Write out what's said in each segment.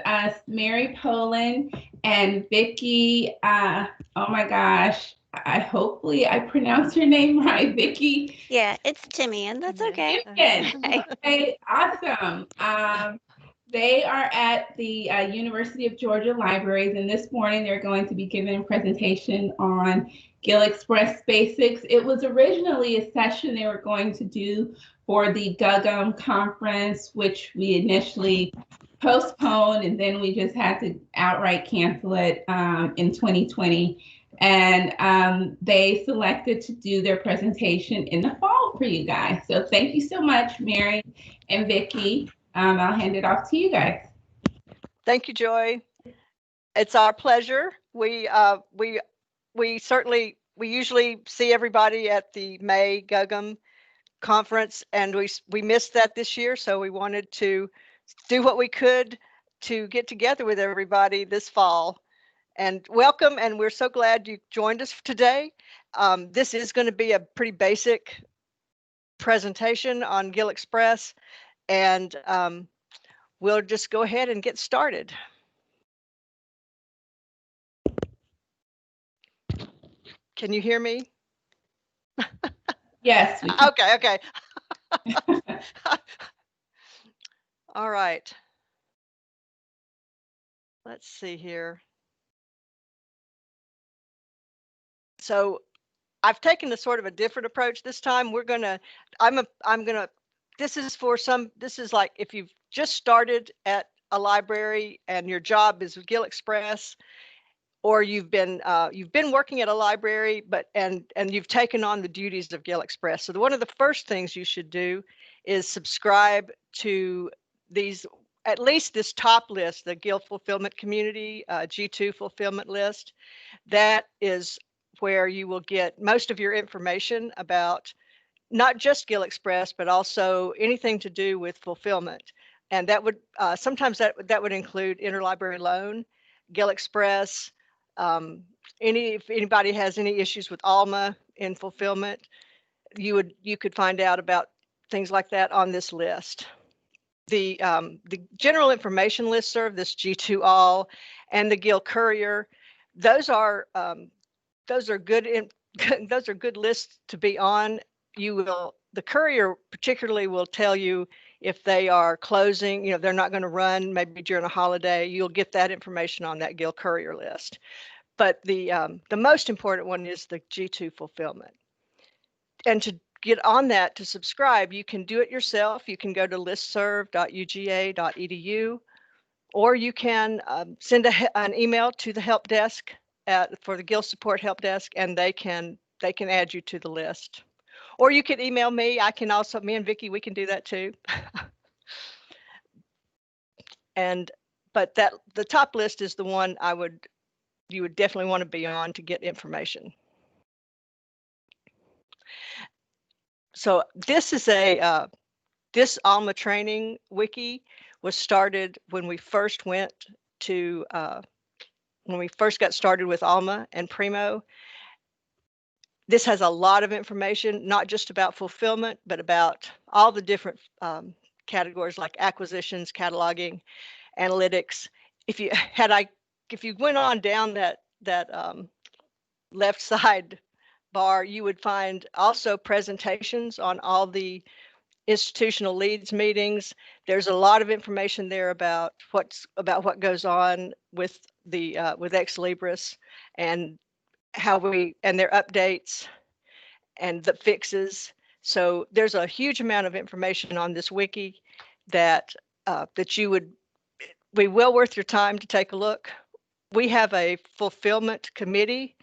us Mary Poland and Viki. Oh my gosh. Hopefully I pronounced your name right, Viki. Yeah, it's Timian. That's okay. Okay, awesome. They are at the University of Georgia Libraries, and this morning they're going to be giving a presentation on GIL Express Basics. It was originally a session they were going to do for the GUGM conference, which we initially postponed, and then we just had to outright cancel it in 2020. And they selected to do their presentation in the fall for you guys. So thank you so much, Mary and Viki. I'll hand it off to you guys. Thank you, Joy. It's our pleasure. We usually see everybody at the May GUGM conference, and we missed that this year, so we wanted to do what we could to get together with everybody this fall. And welcome, and we're so glad you joined us today. This is going to be a pretty basic presentation on GIL Express, and we'll just go ahead and get started. Can you hear me? Yes. Okay. All right. Let's see here. So I've taken a sort of a different approach this time. This is like if you've just started at a library and your job is with GIL Express, or you've been working at a library, and you've taken on the duties of GIL Express. So one of the first things you should do is subscribe to at least this top list, the GIL Fulfillment Community G2 Fulfillment List. That is where you will get most of your information about not just GIL Express, but also anything to do with fulfillment. And that would sometimes that would include interlibrary loan, GIL Express. If anybody has any issues with ALMA in fulfillment, you could find out about things like that on this list. The general information listserv, this G2 All, and the GIL Courier, those are good lists to be on. The Courier particularly will tell you if they are closing, they're not going to run maybe during a holiday. You'll get that information on that GIL Courier list. But the most important one is the G2 fulfillment. And to get on that, to subscribe, you can do it yourself. You can go to listserv.uga.edu, or you can send an email to the help desk for the GIL support help desk, and they can add you to the list. Or you can email me. Me and Viki, we can do that too. But the top list is the one you would definitely want to be on to get information. So this is this ALMA training wiki was started when we first got started with ALMA and PRIMO. This has a lot of information, not just about fulfillment, but about all the different categories like acquisitions, cataloging, analytics. If you went on down that left side bar, you would find also presentations on all the institutional leads meetings. There's a lot of information there about what goes on with Ex Libris and their updates and the fixes. So there's a huge amount of information on this wiki that be well worth your time to take a look. We have a fulfillment committee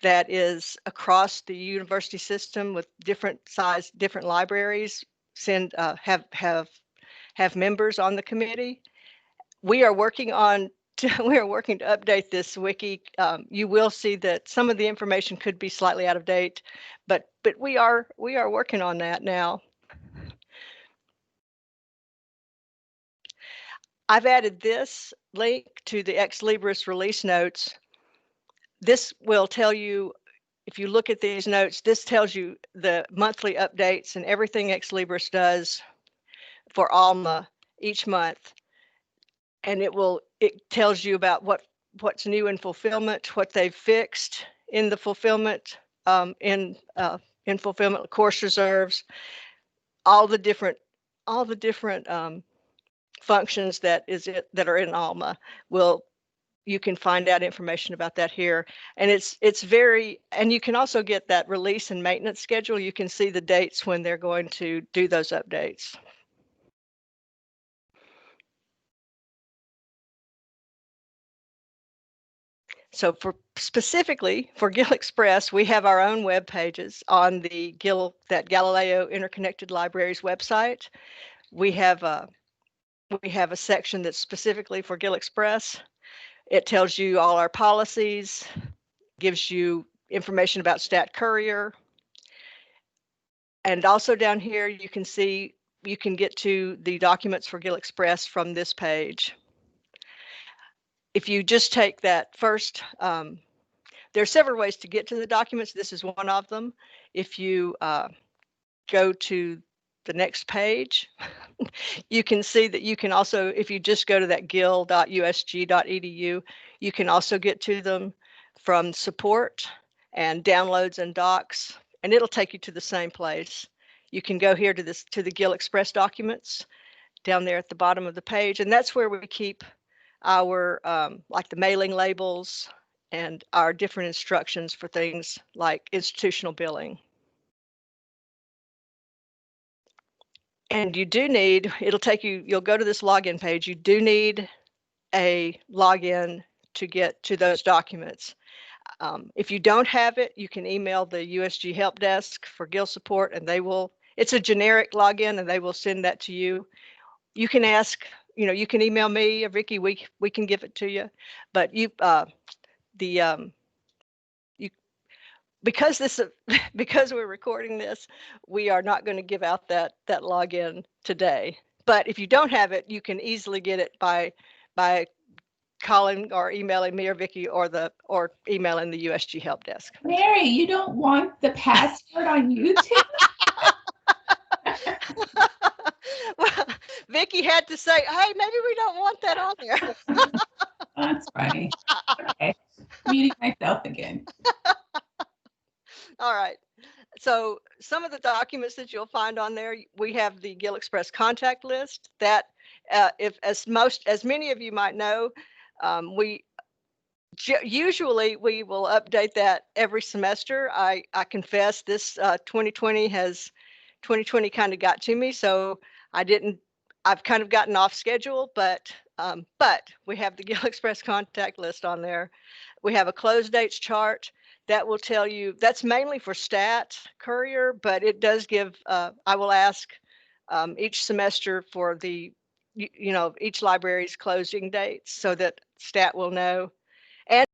that is across the university system with different libraries have members on the committee. We are working to update this wiki. You will see that some of the information could be slightly out of date, but we are working on that now. I've added this link to the Ex Libris release notes. This will tell you, if you look at these notes, this tells you the monthly updates and everything Ex Libris does for ALMA each month. And it will it tells you about what's new in fulfillment, what they've fixed in the fulfillment, in fulfillment course reserves, all the different functions that are in ALMA. You can find out information about that here, and and you can also get that release and maintenance schedule. You can see the dates when they're going to do those updates. So specifically for GIL Express, we have our own web pages on the Galileo Interconnected Libraries website. We have a section that's specifically for GIL Express. It tells you all our policies, gives you information about Stat Courier. And also down here, you can get to the documents for GIL Express from this page. If you just take that first, there are several ways to get to the documents. This is one of them. If you go to the next page, you can see that you can also, if you just go to that gil.usg.edu, you can also get to them from support and downloads and docs, and it'll take you to the same place. You can go here to the GIL Express documents down there at the bottom of the page, and that's where we keep our like the mailing labels and our different instructions for things like institutional billing. And you do need, you'll go to this login page. You do need a login to get to those documents. If you don't have it, you can email the USG help desk for GIL support, and it's a generic login, and they will send that to you. You can ask, you can email me or Viki, we can give it to you, but because we're recording this, we are not going to give out that login today. But if you don't have it, you can easily get it by calling or emailing me or Viki, or emailing the USG help desk. Mary, you don't want the password on YouTube? Well, Viki had to say, hey, maybe we don't want that on there. That's funny. Okay, muting myself again. All right. So some of the documents that you'll find on there, we have the GIL Express contact list. That, as many of you might know, usually we will update that every semester. I confess this 2020 kind of got to me, so I've kind of gotten off schedule, but we have the GIL Express contact list on there. We have a close dates chart that will tell you, that's mainly for Stat Courier, but it does give, I will ask each semester for each library's closing dates so that Stat will know. And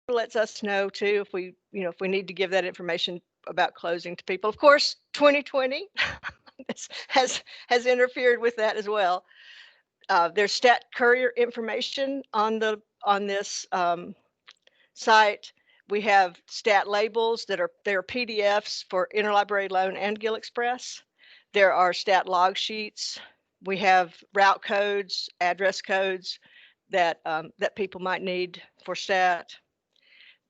it lets us know too if we need to give that information about closing to people. Of course, 2020 has interfered with that as well. There's Stat Courier information on this site. We have stat labels that are PDFs for Interlibrary Loan and GIL Express. There are stat log sheets. We have route codes, address codes that people might need for stat.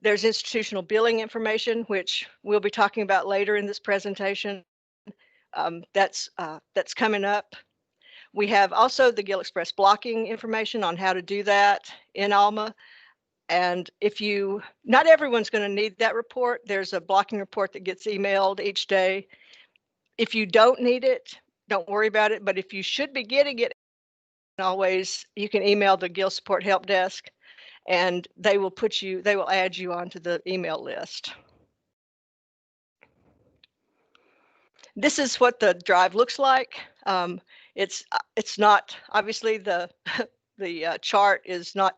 There's institutional billing information, which we'll be talking about later in this presentation. That's coming up. We have also the GIL Express blocking information on how to do that in ALMA. And not everyone's going to need that report. There's a blocking report that gets emailed each day. If you don't need it, don't worry about it. But if you should be getting it, always, you can email the GIL support help desk, and they will add you onto the email list. This is what the drive looks like. It's not, obviously the chart is not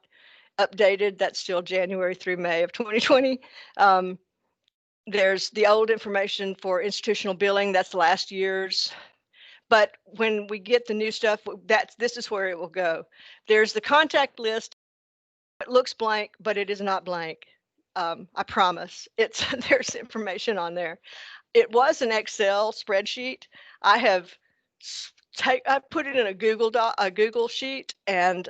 updated. That's still January through May of 2020. There's the old information for institutional billing. That's last year's. But when we get the new stuff, this is where it will go. There's the contact list. It looks blank, but it is not blank. I promise. There's information on there. It was an Excel spreadsheet. I put it in a Google sheet, and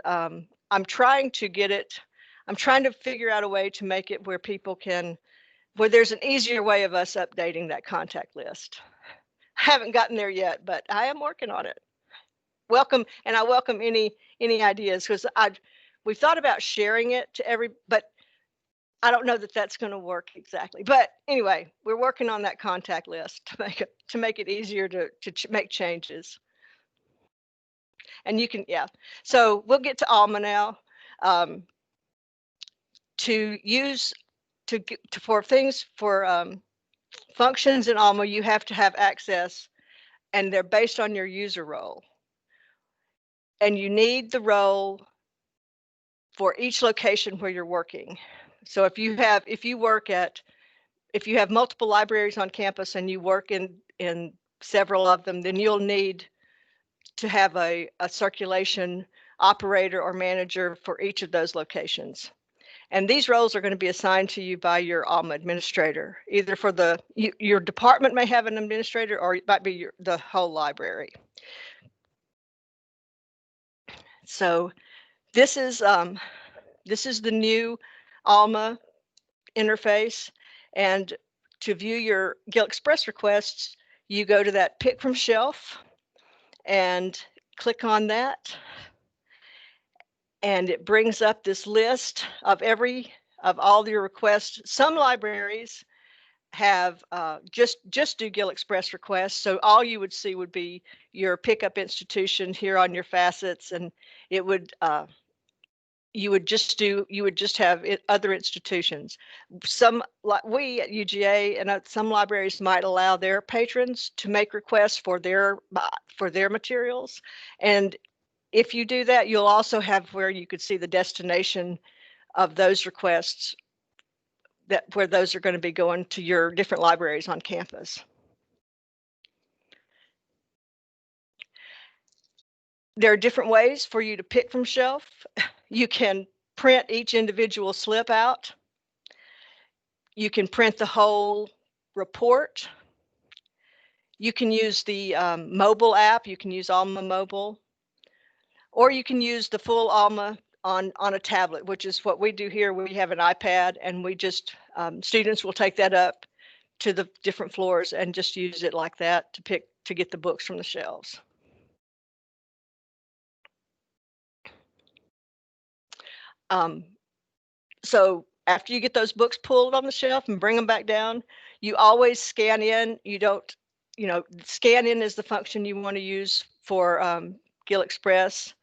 I'm trying to get it. I'm trying to figure out a way to make it where people can, where there's an easier way of us updating that contact list. I haven't gotten there yet, but I am working on it. Welcome, and I welcome any ideas, because we thought about sharing it to but I don't know that that's going to work exactly. But anyway, we're working on that contact list to make it easier to make changes. And you can, yeah. So we'll get to ALMA now. To use for things for functions in ALMA, you have to have access, and they're based on your user role. And you need the role for each location where you're working. So if you have multiple libraries on campus and you work in several of them, then you'll need to have a circulation operator or manager for each of those locations. And these roles are going to be assigned to you by your ALMA administrator. Either for your department may have an administrator, or it might be the whole library. So this is the new ALMA interface. And to view your GIL Express requests, you go to that pick from shelf and click on that. And it brings up this list of all your requests. Some libraries have just do GIL Express requests. So all you would see would be your pickup institution here on your facets, and it would you would just have other institutions. Some, like we at UGA and some libraries, might allow their patrons to make requests for their materials. And if you do that, you'll also have where you could see the destination of those requests, where those are going to be going to your different libraries on campus. There are different ways for you to pick from shelf. You can print each individual slip out. You can print the whole report. You can use the mobile app. You can use ALMA Mobile, or you can use the full ALMA on a tablet, which is what we do here. We have an iPad, and we just students will take that up to the different floors and just use it like that to get the books from the shelves. So after you get those books pulled on the shelf and bring them back down, you always scan in. You don't, scan in is the function you want to use for GIL Express.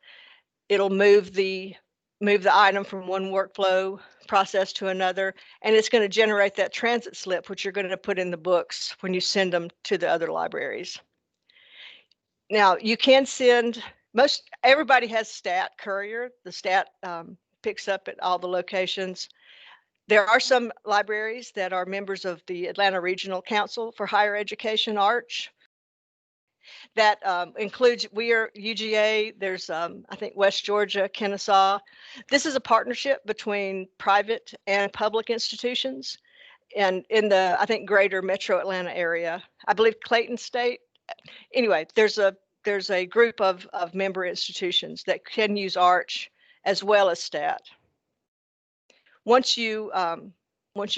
It'll move the item from one workflow process to another, and it's going to generate that transit slip, which you're going to put in the books when you send them to the other libraries. Now you can send, everybody has STAT courier. The STAT picks up at all the locations. There are some libraries that are members of the Atlanta Regional Council for Higher Education, ARCH. That includes, we are UGA, there's I think West Georgia, Kennesaw. This is a partnership between private and public institutions, and in the, I think, greater metro Atlanta area. I believe Clayton State. Anyway, there's a group of member institutions that can use ARCH as well as STAT. Once you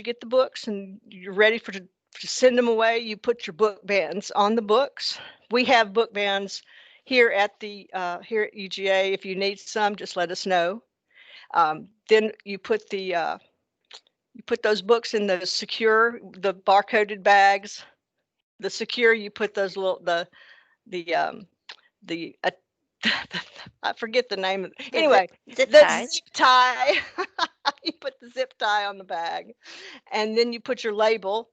get the books and you're ready to send them away, you put your book bans on the books. We have book bans here at UGA. If you need some, just let us know. Then you put those books in the secure, the barcoded bags. The secure, you put those little I forget the name of it. Anyway, zip the ties. zip tie. You put the zip tie on the bag, and then you put your label.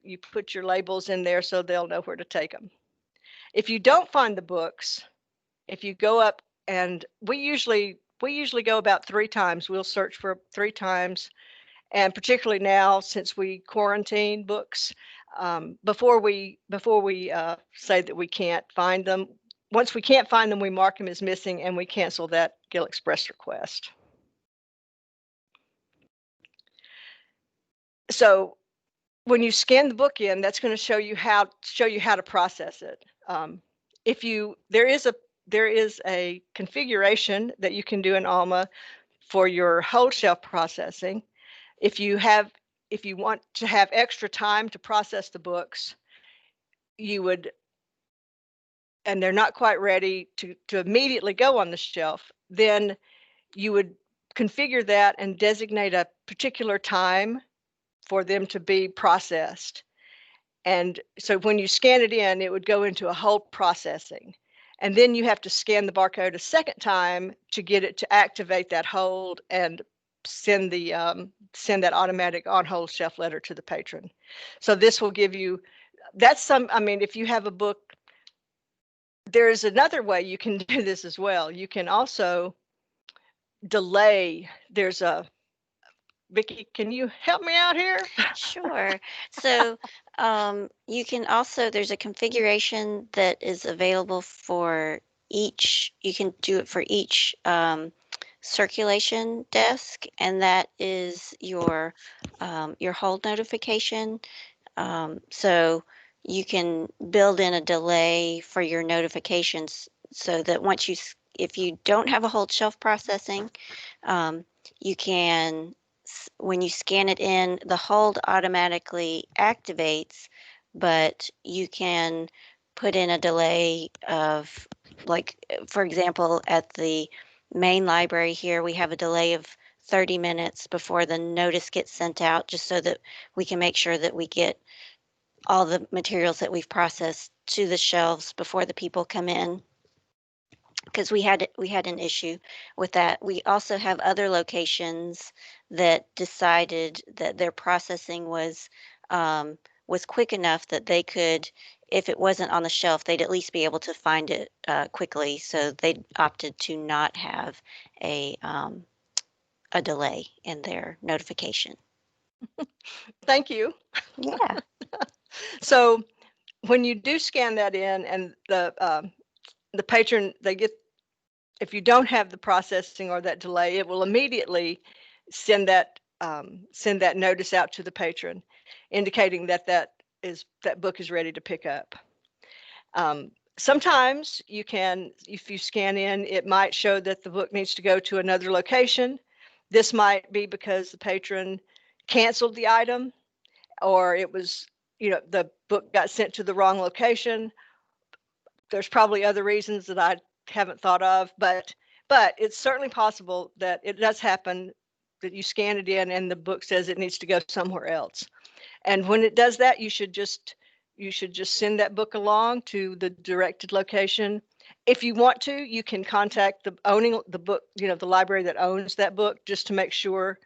You put your labels in there so they'll know where to take them. If you don't find the books, if you go up, and we usually go about 3 times. We'll search for 3 times, and particularly now since we quarantine books, before we say that we can't find them. Once we can't find them, we mark them as missing and we cancel that GIL Express request. So when you scan the book in, that's going to show you how to process it. there is a configuration that you can do in ALMA for your hold shelf processing. If you want to have extra time to process the books, you would, and they're not quite ready to immediately go on the shelf, then you would configure that and designate a particular time for them to be processed. And so when you scan it in, it would go into a hold processing. And then you have to scan the barcode a second time to get it to activate that hold and send that automatic on hold shelf letter to the patron. So this will give you, I mean, if you have a book, there's another way you can do this as well. You can also delay. Viki, can you help me out here? Sure. So you can also, there's a configuration that is available for each, you can do it for each circulation desk, and that is your hold notification. So you can build in a delay for your notifications so that if you don't have a hold shelf processing, you can, when you scan it in, the hold automatically activates, but you can put in a delay of, like, for example, at the main library here, we have a delay of 30 minutes before the notice gets sent out, just so that we can make sure that we get all the materials that we've processed to the shelves before the people come in, because we had an issue with that. We also have other locations that decided that their processing was quick enough that they could, if it wasn't on the shelf, they'd at least be able to find it quickly. So they opted to not have a delay in their notification. Thank you. Yeah. So when you do scan that in, and the patron, if you don't have the processing or that delay, it will immediately send that notice out to the patron, indicating that book is ready to pick up. Sometimes you can, if you scan in, it might show that the book needs to go to another location. This might be because the patron canceled the item, or it was, the book got sent to the wrong location. There's probably other reasons that I haven't thought of, but it's certainly possible that it does happen, that you scan it in and the book says it needs to go somewhere else. And when it does that, you should just send that book along to the directed location. If you want to, you can contact the book, the library that owns that book, just to make sure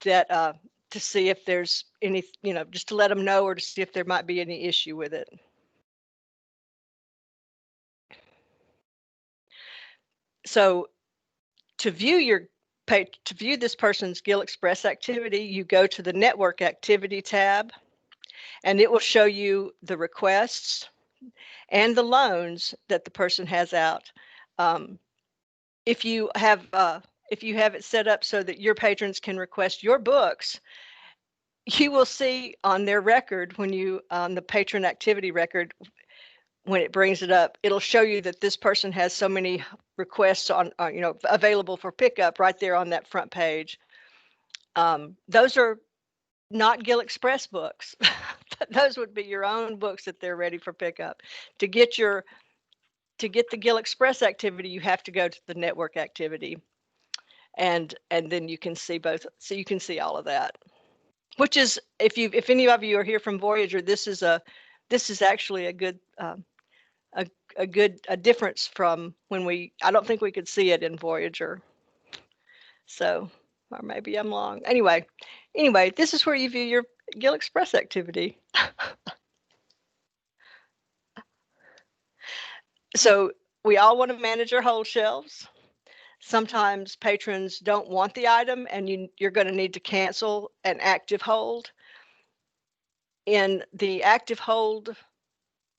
that to see if there's any, just to let them know, or to see if there might be any issue with it. So to view this person's GIL Express activity, you go to the Network Activity tab, and it will show you the requests and the loans that the person has out. If you have it set up so that your patrons can request your books, you will see on their record, on the patron activity record, when it brings it up, it'll show you that this person has so many requests available for pickup right there on that front page. Those are not GIL Express books. Those would be your own books that they're ready for pickup. To get the GIL Express activity, you have to go to the network activity, and then you can see both. So you can see all of that. Which is, if any of you are here from Voyager, this is actually a good a difference from when I don't think we could see it in Voyager. So, or maybe I'm wrong. Anyway, this is where you view your GIL Express activity. So we all want to manage our hold shelves. Sometimes patrons don't want the item, and you're going to need to cancel an active hold. In the active hold,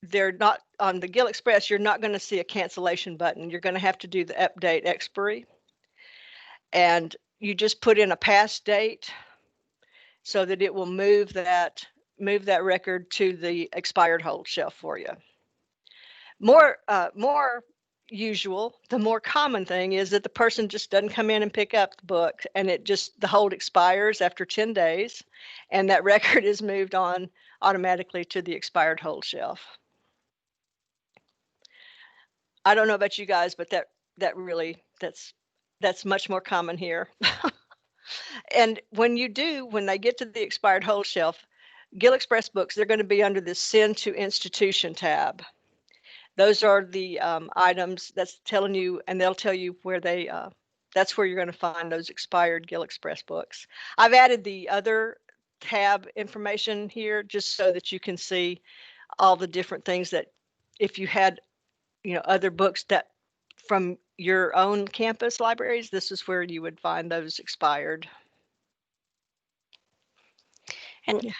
they're not on the GIL Express. You're not going to see a cancellation button. You're going to have to do the update expiry, and you just put in a past date so that it will move that record to the expired hold shelf for you. More usual. The more common thing is that the person just doesn't come in and pick up the book, and the hold expires after 10 days, and that record is moved on automatically to the expired hold shelf. I don't know about you guys, but that's much more common here. And when they get to the expired hold shelf, GIL Express books, they're going to be under the Send to Institution tab. Those are the items that's telling you, and they'll tell you where that's where you're going to find those expired GIL Express books. I've added the other tab information here just so that you can see all the different things that if you had, other books that from your own campus libraries, this is where you would find those expired. And Yeah.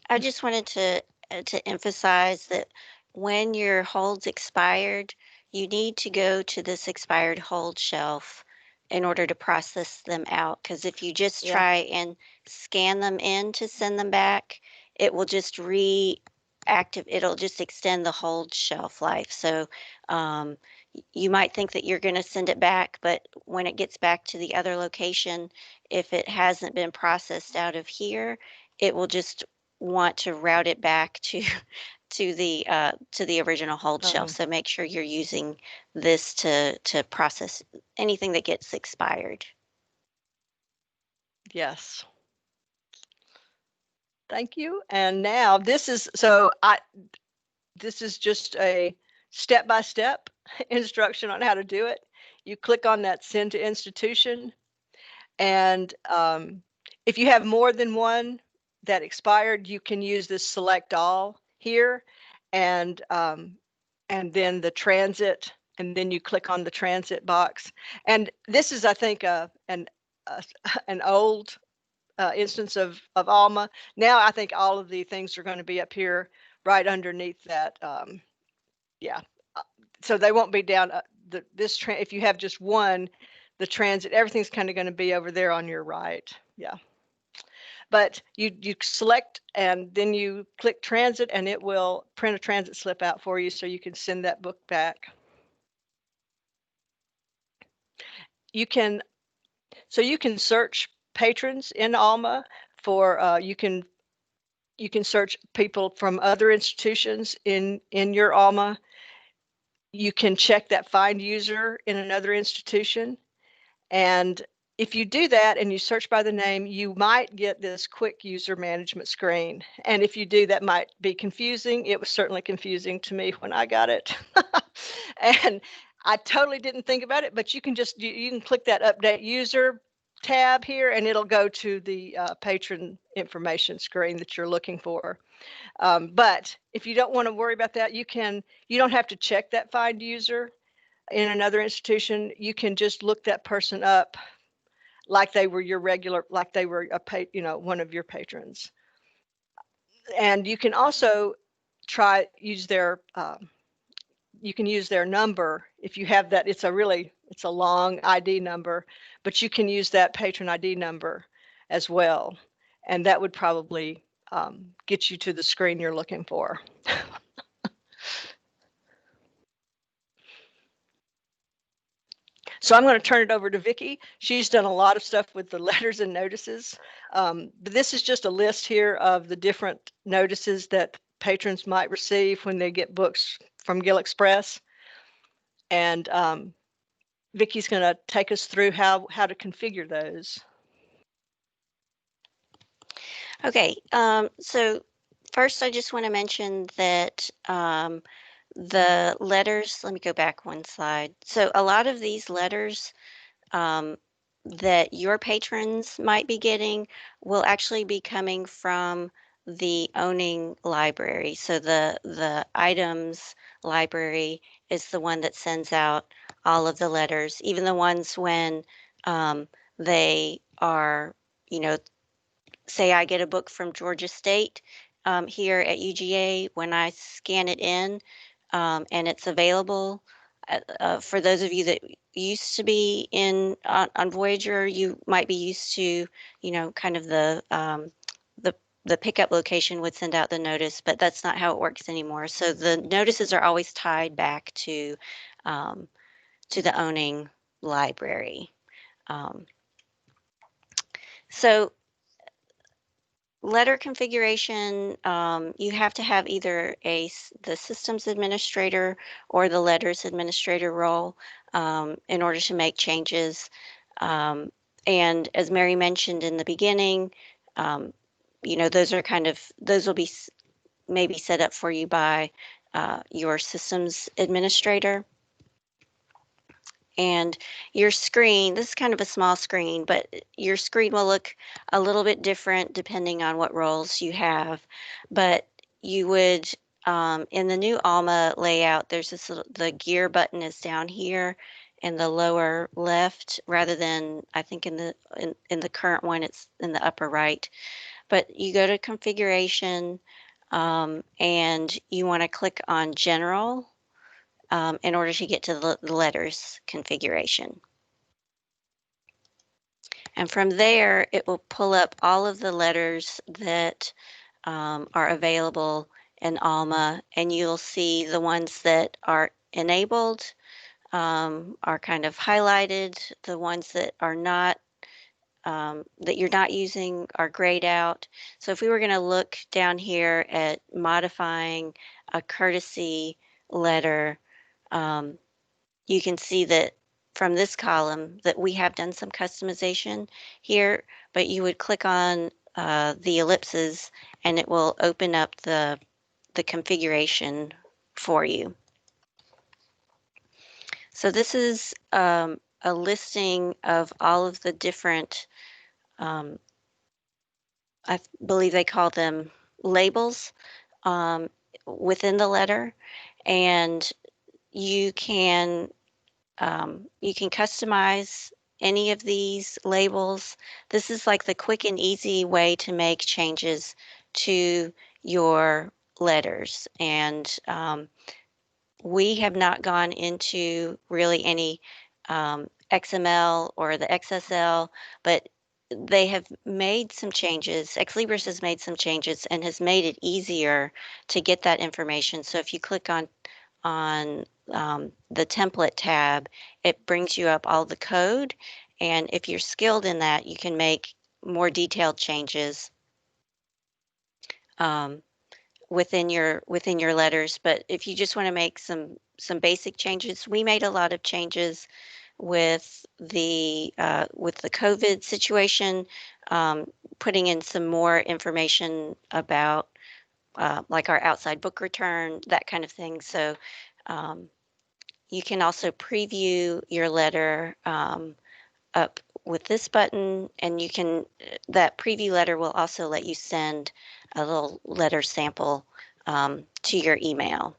I just wanted to emphasize that when your hold's expired, you need to go to this expired hold shelf in order to process them out. Because if you just Yeah. try and scan them in to send them back, it will just it'll just extend the hold shelf life. So you might think that you're going to send it back, but when it gets back to the other location, if it hasn't been processed out of here, it will just want to route it back to to the original hold shelf. So make sure you're using this to process anything that gets expired. Yes. Thank you. And now this is just a step-by-step instruction on how to do it. You click on that Send to Institution, and if you have more than one that expired, you can use this Select All here, and then the transit, and then you click on the transit box. And this is, I think, an old instance of ALMA. Now I think all of the things are going to be up here right underneath that. Yeah, so they won't be down. If you have just one, the transit, everything's kind of going to be over there on your right. Yeah. But you select and then you click transit, and it will print a transit slip out for you so you can send that book back. You can search patrons in ALMA for you can search people from other institutions in your ALMA. You can check that find user in another institution. And if you do that and you search by the name, you might get this quick user management screen. And if you do, that might be confusing. It was certainly confusing to me when I got it. And I totally didn't think about it, but you can click that update user tab here, and it'll go to the patron information screen that you're looking for. But if you don't want to worry about that, you don't have to check that find user in another institution. You can just look that person up like they were one of your patrons. And you can also use their number if you have that. It's a long ID number, but you can use that patron ID number as well, and that would probably get you to the screen you're looking for. So I'm going to turn it over to Viki. She's done a lot of stuff with the letters and notices. But this is just a list here of the different notices that patrons might receive when they get books from GIL Express. And Viki's going to take us through how to configure those. Okay, so first I just want to mention that the letters, let me go back one slide. So a lot of these letters that your patrons might be getting will actually be coming from the owning library. So the items library is the one that sends out all of the letters, even the ones when they are, say I get a book from Georgia State here at UGA, when I scan it in and it's available, for those of you that used to be on Voyager, you might be used to, kind of the pickup location would send out the notice, but that's not how it works anymore. So the notices are always tied back to to the owning library. So letter configuration, you have to have either the systems administrator or the letters administrator role in order to make changes. And as Mary mentioned in the beginning, those will be maybe set up for you by your systems administrator. And your screen, this is kind of a small screen, but your screen will look a little bit different depending on what roles you have. But you would, in the new ALMA layout, there's the gear button is down here in the lower left, rather than, I think in the current one, it's in the upper right. But you go to configuration, and you want to click on general, in order to get to the letters configuration. And from there, it will pull up all of the letters that are available in ALMA, and you'll see the ones that are enabled are kind of highlighted. The ones that are not, that you're not using, are grayed out. So if we were going to look down here at modifying a courtesy letter, you can see that from this column that we have done some customization here, but you would click on the ellipses and it will open up the configuration for you. So this is a listing of all of the different, I believe they call them labels, within the letter, and you can customize any of these labels. This is like the quick and easy way to make changes to your letters. And we have not gone into really any XML or the XSL, but they have made some changes. Ex Libris has made some changes and has made it easier to get that information. So if you click on the template tab, it brings you up all the code. And if you're skilled in that, you can make more detailed changes within your letters. But if you just want to make some basic changes, we made a lot of changes with the COVID situation, putting in some more information about like our outside book return, that kind of thing. So you can also preview your letter up with this button, and you can, that preview letter will also let you send a little letter sample to your email.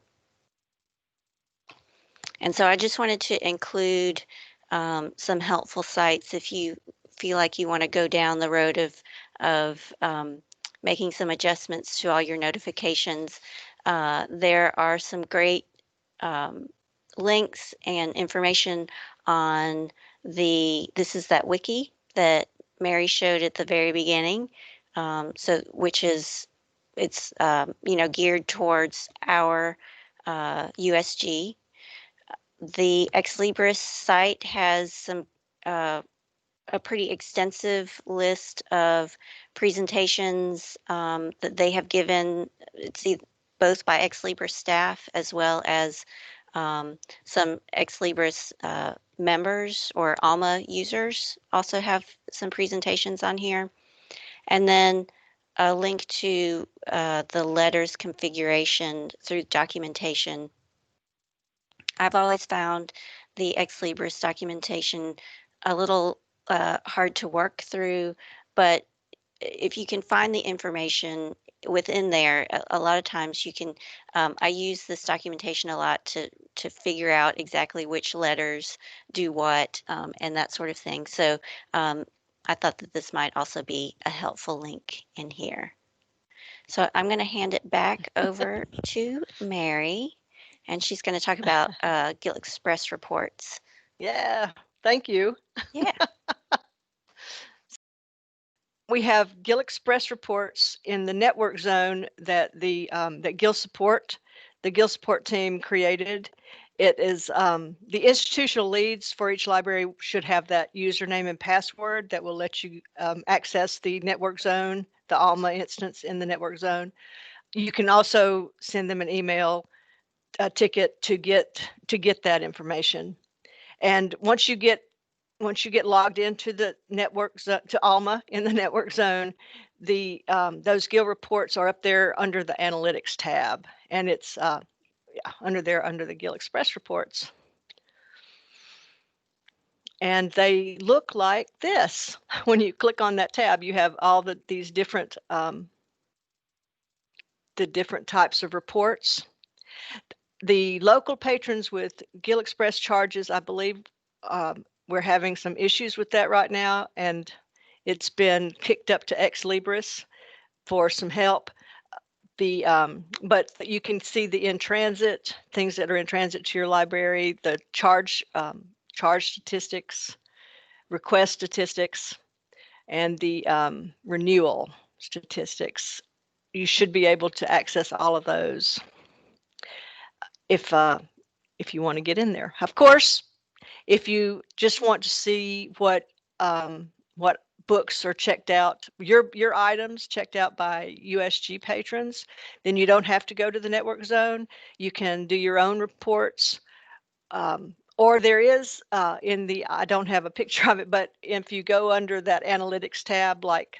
And so I just wanted to include some helpful sites if you feel like you want to go down the road of making some adjustments to all your notifications. There are some great links and information on this is that wiki that Mary showed at the very beginning. Which is, it's, geared towards our USG. The Ex Libris site has some, a pretty extensive list of presentations that they have given. It's both by Ex Libris staff as well as some Ex Libris members or ALMA users also have some presentations on here. And then a link to the letters configuration through documentation. I've always found the Ex Libris documentation a little hard to work through, but if you can find the information within there, a lot of times you can, I use this documentation a lot to figure out exactly which letters do what, and that sort of thing. So I thought that this might also be a helpful link in here. So I'm going to hand it back over to Mary, and she's going to talk about GIL Express reports. Yeah, thank you. Yeah. We have GIL Express reports in the network zone that the GIL support team created, It is the institutional leads for each library should have that username and password that will let you access the network zone, the ALMA instance in the network zone. You can also send them an email ticket to get that information. And once you get logged into the network to ALMA in the network zone, the those GIL reports are up there under the analytics tab, and it's under the GIL Express reports. And they look like this. When you click on that tab, you have all these different the different types of reports. The local patrons with GIL Express charges, I believe we're having some issues with that right now, and it's been kicked up to Ex Libris for some help. But you can see the in transit things that are in transit to your library, the charge statistics, request statistics, and the renewal statistics. You should be able to access all of those if you want to get in there. Of course, if you just want to see what books are checked out, your items checked out by USG patrons, then you don't have to go to the network zone. You can do your own reports. Or there is in the, I don't have a picture of it, but if you go under that analytics tab, like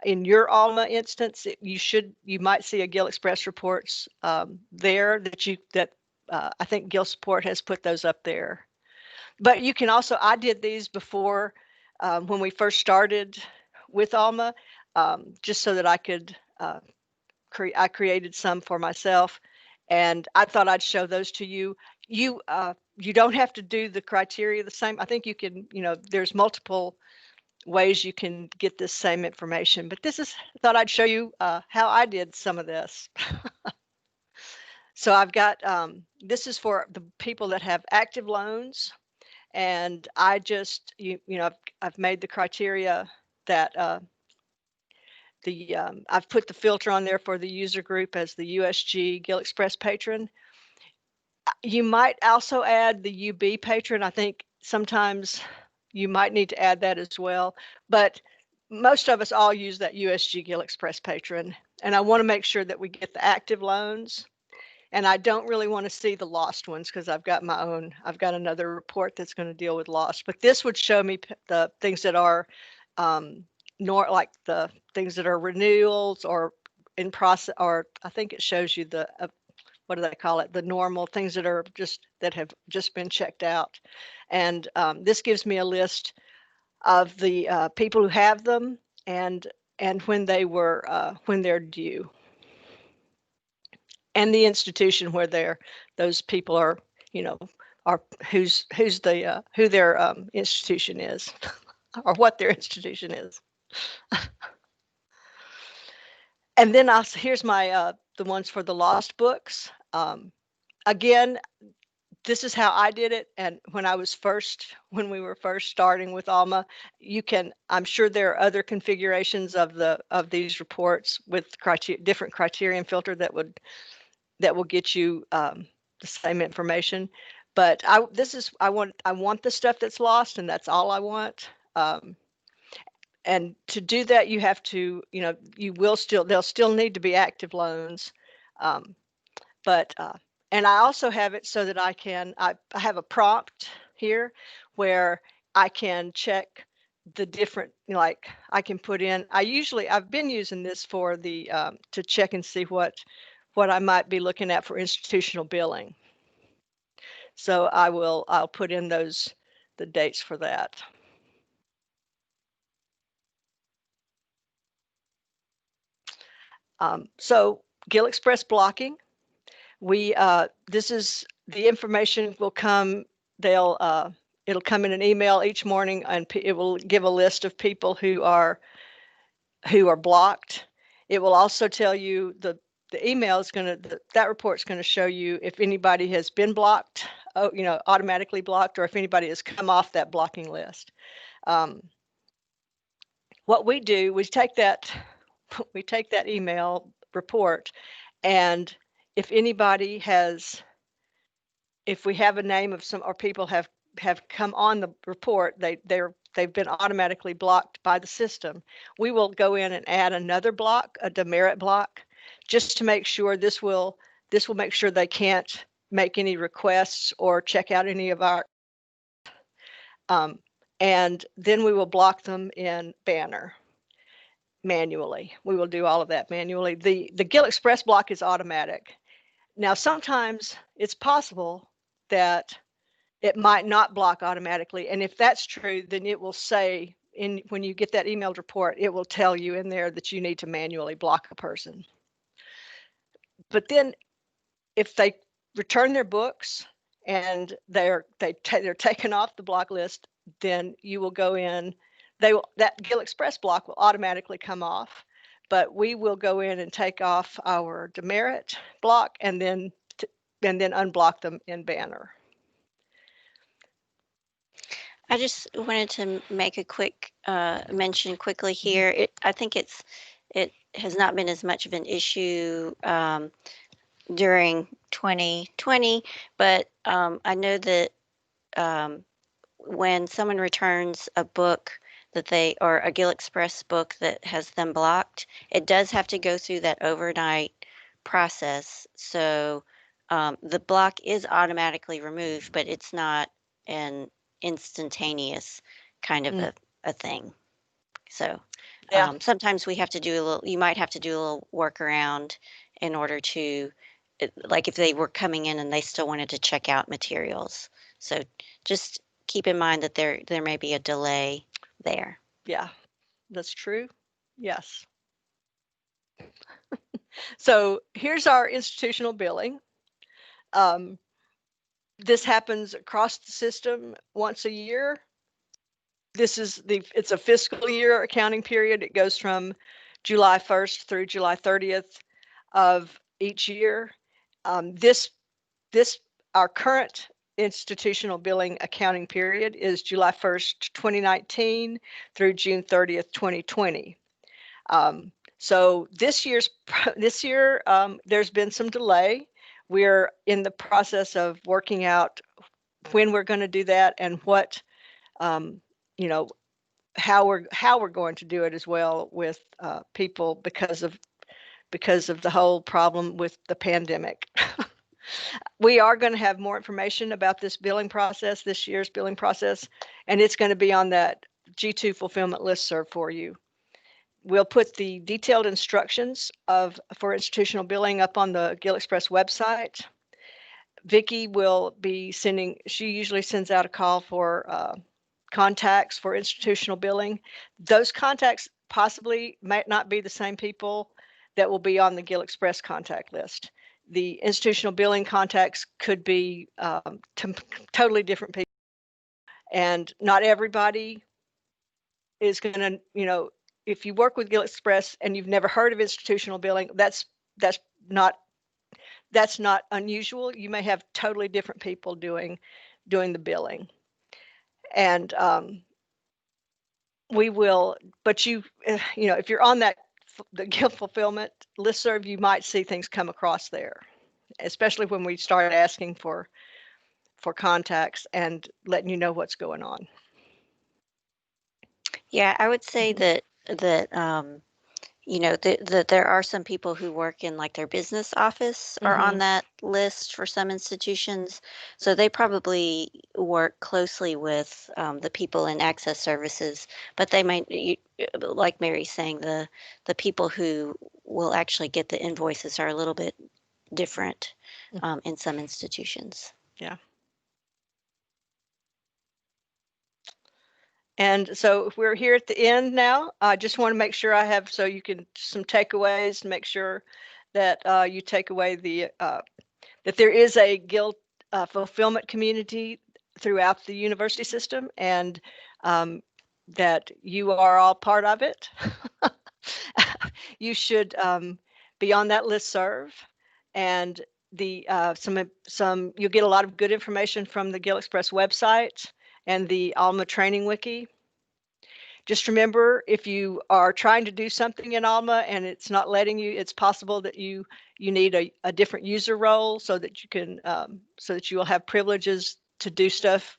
in your ALMA instance, you might see a GIL Express reports there that I think GIL Support has put those up there. But you can also, I did these before when we first started with ALMA, just so that I could, I created some for myself, and I thought I'd show those to you. You don't have to do the criteria the same. I think you can, there's multiple ways you can get this same information, but I thought I'd show you how I did some of this. So I've got, this is for the people that have active loans. And I just, I've made the criteria that I've put the filter on there for the user group as the USG GIL Express patron. You might also add the UB patron. I think sometimes you might need to add that as well. But most of us all use that USG GIL Express patron. And I want to make sure that we get the active loans. And I don't really want to see the lost ones because I've got another report that's going to deal with lost. But this would show me the things that are like the things that are renewals or in process, or I think it shows you the, what do they call it? The normal things that are that have just been checked out. And this gives me a list of the people who have them and when they're due. And the institution where those people are, are who their institution is, or what their institution is. And then here's my the ones for the lost books. Again, this is how I did it. And when we were first starting with ALMA, I'm sure there are other configurations of these reports with different criterion filter that will get you the same information. But I want the stuff that's lost, and that's all I want. And to do that, you have to, they'll still need to be active loans. And I also have it so that I have a prompt here where I can check the different, like I can put in, I've been using this for the, to check and see what I might be looking at for institutional billing. So I'll put in the dates for that. So GIL Express blocking, this is the information will come, it'll come in an email each morning, and it will give a list of people who are blocked. It will also tell you the email is that report's going to show you if anybody has been blocked, automatically blocked, or if anybody has come off that blocking list. What we do, we take that email report, and if anybody has if we have a name of some, or people have come on the report, they've been automatically blocked by the system, we will go in and add another block, a demerit block, just to make sure this will make sure they can't make any requests or check out any of our, and then we will block them in Banner manually. We will do all of that manually. The GIL Express block is automatic. Now, sometimes it's possible that it might not block automatically. And if that's true, then it will say when you get that emailed report, it will tell you in there that you need to manually block a person. But then if they return their books and they're taken off the block list, then you will go in, that GIL Express block will automatically come off, but we will go in and take off our demerit block and then unblock them in Banner. I just wanted to make a quick mention quickly here. I think it has not been as much of an issue during 2020, but I know that when someone returns a book or a GIL Express book that has them blocked, it does have to go through that overnight process. So the block is automatically removed, but it's not an instantaneous kind of a thing. So sometimes we have to do you might have to do a little workaround in order to, like if they were coming in and they still wanted to check out materials. So just keep in mind that there may be a delay there. Yeah, that's true. Yes. So here's our institutional billing. This happens across the system once a year. It's a fiscal year accounting period. It goes from July 1st through July 30th of each year. Our current institutional billing accounting period is July 1st, 2019 through June 30th, 2020. So this year, there's been some delay. We're in the process of working out when we're going to do that and what, how we're going to do it as well with people because of the whole problem with the pandemic. We are going to have more information about this year's billing process, and it's going to be on that G2 fulfillment listserv for you. We'll put the detailed instructions for institutional billing up on the GIL Express website. Viki will be she usually sends out a call for contacts for institutional billing. Those contacts possibly might not be the same people that will be on the GIL Express contact list. The institutional billing contacts could be totally different people, and not everybody is going to, if you work with GIL Express and you've never heard of institutional billing, that's not unusual. You may have totally different people doing the billing, and we will. But if you're on the GIL fulfillment listserv, you might see things come across there, especially when we start asking for contacts and letting you know what's going on. Yeah, I would say that that there are some people who work in like their business office are on that list for some institutions. So they probably work closely with the people in access services, but they might, like Mary's saying, the people who will actually get the invoices are a little bit different in some institutions. Yeah. And so if we're here at the end now, I just want to make sure I have, so you can, some takeaways, make sure that you take away that there is a GIL fulfillment community throughout the university system, and that you are all part of it. You should be on that listserv, and you'll get a lot of good information from the GIL Express website and the ALMA training wiki. Just remember, if you are trying to do something in ALMA and it's not letting you, it's possible that you you need a different user role so that you can so that you will have privileges to do stuff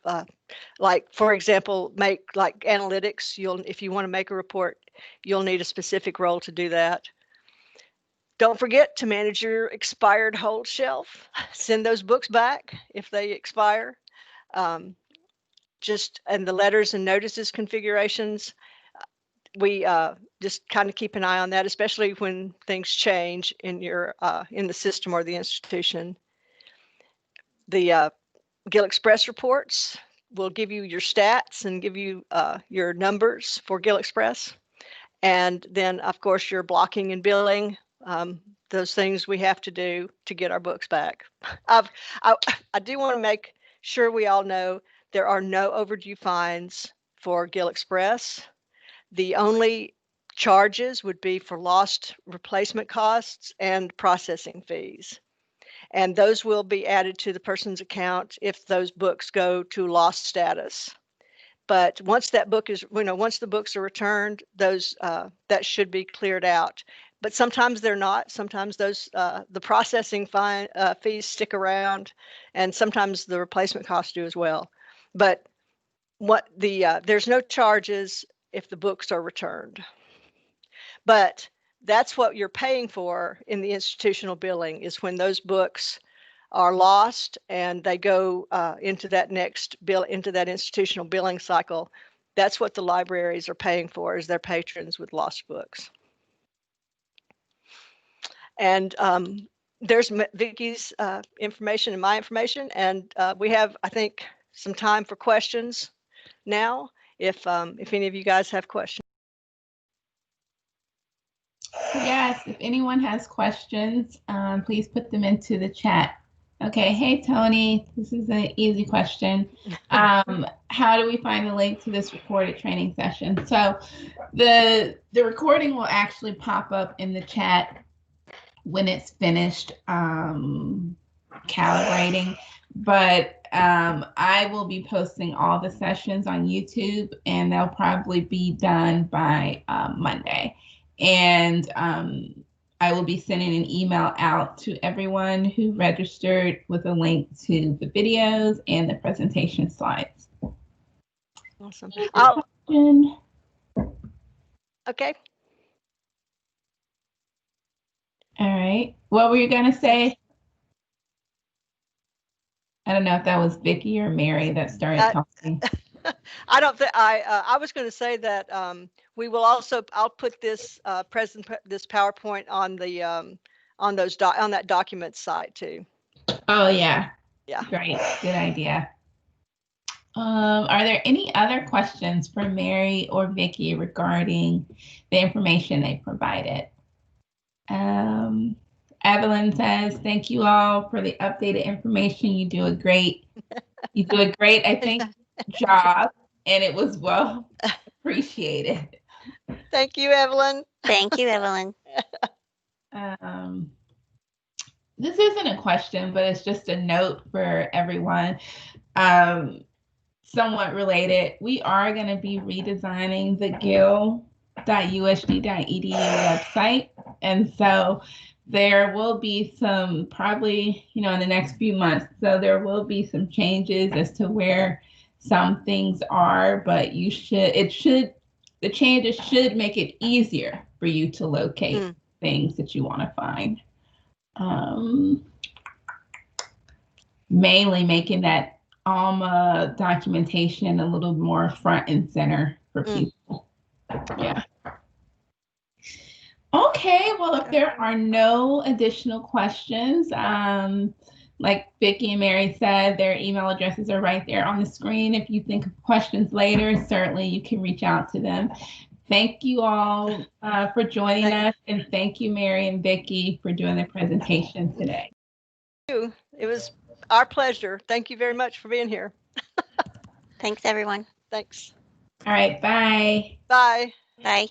like, for example, make like analytics. If you want to make a report, you'll need a specific role to do that. Don't forget to manage your expired hold shelf. Send those books back if they expire. And the letters and notices configurations, we just kind of keep an eye on that, especially when things change in the system or the institution. The GIL Express reports will give you your stats and give you your numbers for GIL Express. And then, of course, your blocking and billing, those things we have to do to get our books back. I do want to make sure we all know there are no overdue fines for GIL Express. The only charges would be for lost replacement costs and processing fees. And those will be added to the person's account if those books go to lost status. But once that book is, once the books are returned, those that should be cleared out. But sometimes they're not. Sometimes those the processing fees stick around, and sometimes the replacement costs do as well. But there's no charges if the books are returned. But that's what you're paying for in the institutional billing, is when those books are lost and they go into that institutional billing cycle. That's what the libraries are paying for, is their patrons with lost books. And there's Viki's information and my information, and we have, I think, some time for questions now, if any of you guys have questions. Yes, if anyone has questions, please put them into the chat. Okay, hey Tony, this is an easy question. How do we find the link to this recorded training session? So the recording will actually pop up in the chat when it's finished calibrating, but I will be posting all the sessions on YouTube, and they'll probably be done by Monday. And I will be sending an email out to everyone who registered with a link to the videos and the presentation slides. Awesome. Okay. All right. What were you going to say? I don't know if that was Viki or Mary that started talking. I don't think I was going to say that we will also, I'll put this this PowerPoint on the on that document site too. Oh yeah. Yeah. Great. Good idea. Are there any other questions for Mary or Viki regarding the information they provided? Evelyn says, thank you all for the updated information. You do a great, I think, job, and it was well appreciated. Thank you, Evelyn. Thank you, Evelyn. This isn't a question, but it's just a note for everyone. Somewhat related, we are going to be redesigning the gil.usd.edu website. And so there will be some, probably, in the next few months, so there will be some changes as to where some things are, but the changes should make it easier for you to locate things that you want to find. Mainly making that ALMA documentation a little more front and center for people. Yeah. Okay, well, if there are no additional questions, like Viki and Mary said, their email addresses are right there on the screen. If you think of questions later, certainly you can reach out to them. Thank you all for joining us, and thank you, Mary and Viki, for doing the presentation today. Thank you. It was our pleasure. Thank you very much for being here. Thanks, everyone. Thanks. All right, bye. Bye. Bye.